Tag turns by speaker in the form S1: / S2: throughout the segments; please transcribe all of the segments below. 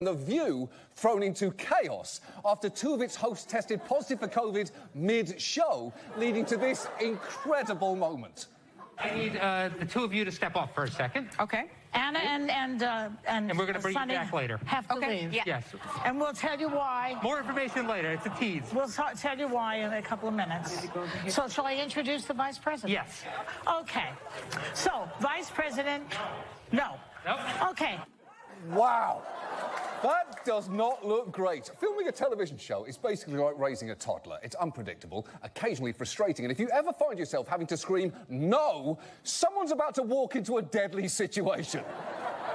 S1: The View thrown into chaos after two of its hosts tested positive for COVID mid-show, leading to this incredible moment.
S2: I need the two of you to step off for a second.
S3: Okay. Anna and
S2: we're going to bring
S3: Sunny
S2: you back later.
S3: have to leave.
S2: Yeah. Yes.
S3: And we'll tell you why.
S2: More information later. It's a tease.
S3: We'll tell you why in a couple of minutes. So shall I introduce the Vice President?
S2: Yes.
S3: Okay. So, Vice President, no.
S2: Nope.
S3: Okay.
S1: Wow. That does not look great. Filming a television show is basically like raising a toddler. It's unpredictable, occasionally frustrating, and if you ever find yourself having to scream, no, someone's about to walk into a deadly situation.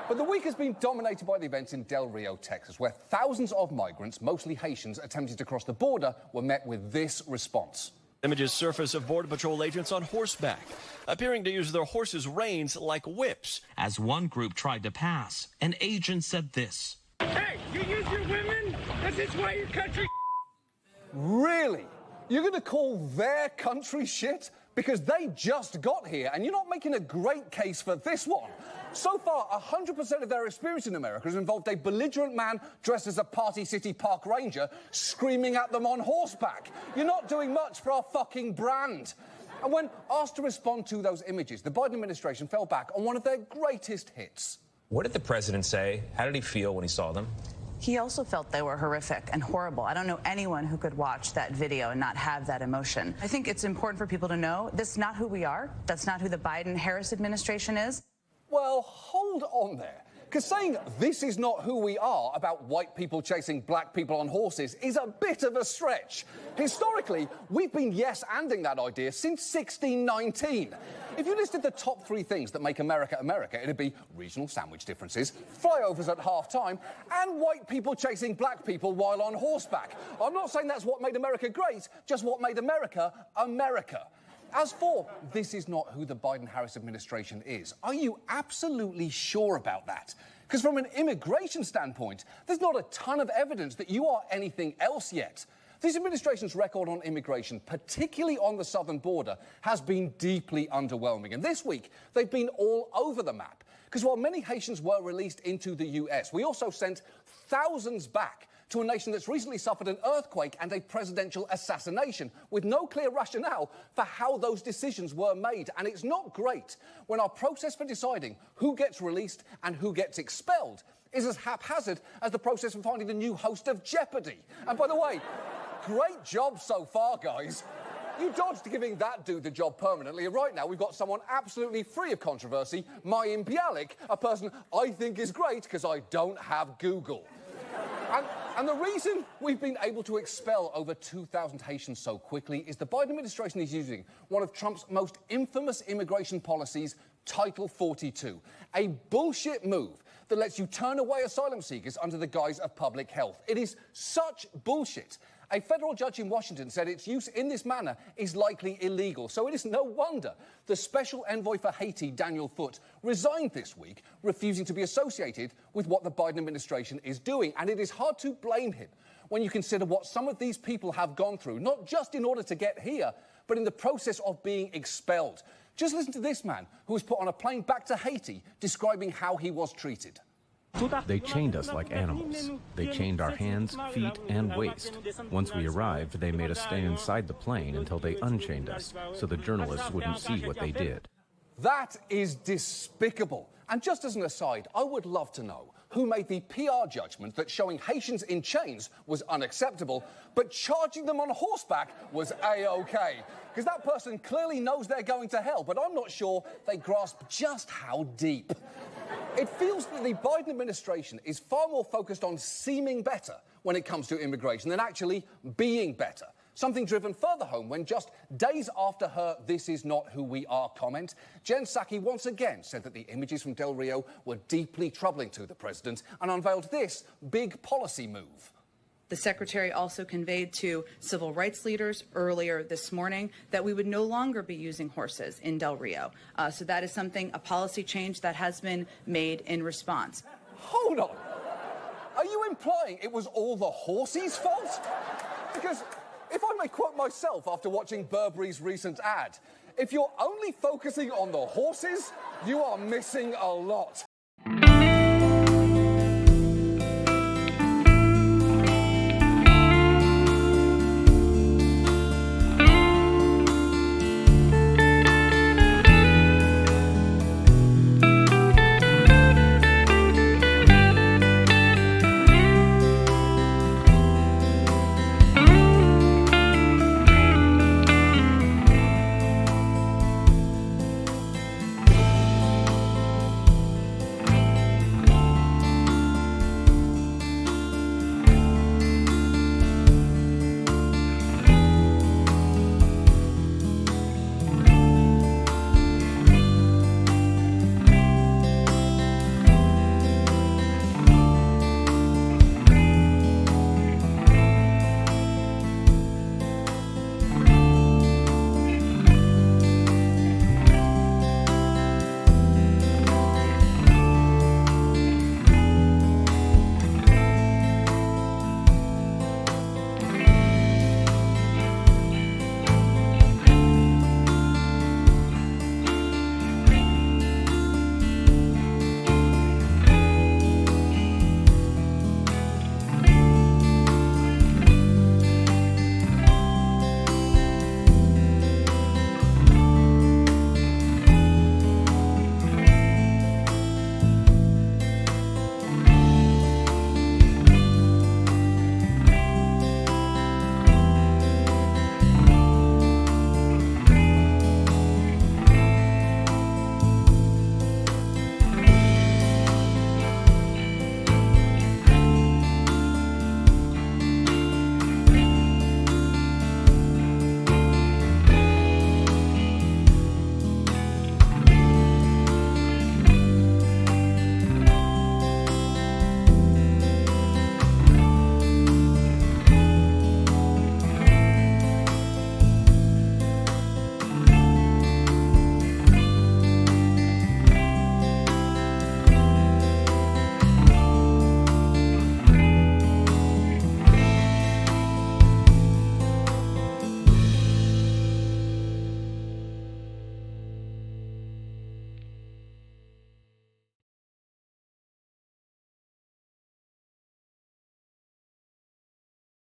S1: But the week has been dominated by the events in Del Rio, Texas, where thousands of migrants, mostly Haitians, attempting to cross the border were met with this response.
S4: Images surface of Border Patrol agents on horseback, appearing to use their horses' reins like whips.
S5: As one group tried to pass, an agent said this.
S6: Hey, you use your women? This is why your country...
S1: Really? You're going to call their country shit? Because they just got here, and you're not making a great case for this one. So far, 100% of their experience in America has involved a belligerent man dressed as a Party City Park Ranger screaming at them on horseback. You're not doing much for our fucking brand. And when asked to respond to those images, the Biden administration fell back on one of their greatest hits.
S7: What did the president say? How did he feel when he saw them?
S8: He also felt they were horrific and horrible. I don't know anyone who could watch that video and not have that emotion. I think it's important for people to know this is not who we are. That's not who the Biden-Harris administration is.
S1: Well, hold on there. Because saying this is not who we are about white people chasing black people on horses is a bit of a stretch. Historically, we've been yes-anding that idea since 1619. If you listed the top three things that make America America, it'd be regional sandwich differences, flyovers at half-time, and white people chasing black people while on horseback. I'm not saying that's what made America great, just what made America America. As for this is not who the Biden-Harris administration is, are you absolutely sure about that? Because from an immigration standpoint, there's not a ton of evidence that you are anything else yet. This administration's record on immigration, particularly on the southern border, has been deeply underwhelming. And this week, they've been all over the map. Because while many Haitians were released into the US, we also sent thousands back to a nation that's recently suffered an earthquake and a presidential assassination, with no clear rationale for how those decisions were made. And it's not great when our process for deciding who gets released and who gets expelled is as haphazard as the process for finding the new host of Jeopardy. And by the way, great job so far, guys. You dodged giving that dude the job permanently, and right now we've got someone absolutely free of controversy, Mayim Bialik, a person I think is great because I don't have Google. And the reason we've been able to expel over 2,000 Haitians so quickly is the Biden administration is using one of Trump's most infamous immigration policies, Title 42, a bullshit move that lets you turn away asylum seekers under the guise of public health. It is such bullshit. A federal judge in Washington said its use in this manner is likely illegal, so it is no wonder the special envoy for Haiti, Daniel Foote, resigned this week, refusing to be associated with what the Biden administration is doing. And it is hard to blame him when you consider what some of these people have gone through, not just in order to get here, but in the process of being expelled. Just listen to this man who was put on a plane back to Haiti, describing how he was treated.
S9: They chained us like animals. They chained our hands, feet, and waist. Once we arrived, they made us stay inside the plane until they unchained us, so the journalists wouldn't see what they did.
S1: That is despicable. And just as an aside, I would love to know who made the PR judgment that showing Haitians in chains was unacceptable, but charging them on horseback was A-OK. Because that person clearly knows they're going to hell, but I'm not sure they grasp just how deep. It feels that the Biden administration is far more focused on seeming better when it comes to immigration than actually being better. Something driven further home when just days after her "This is not who we are" comment, Jen Psaki once again said that the images from Del Rio were deeply troubling to the president and unveiled this big policy move.
S10: The secretary also conveyed to civil rights leaders earlier this morning that we would no longer be using horses in Del Rio. So that is something, a policy change that has been made in response.
S1: Hold on. Are you implying it was all the horses' fault? Because if I may quote myself after watching Burberry's recent ad, if you're only focusing on the horses, you are missing a lot.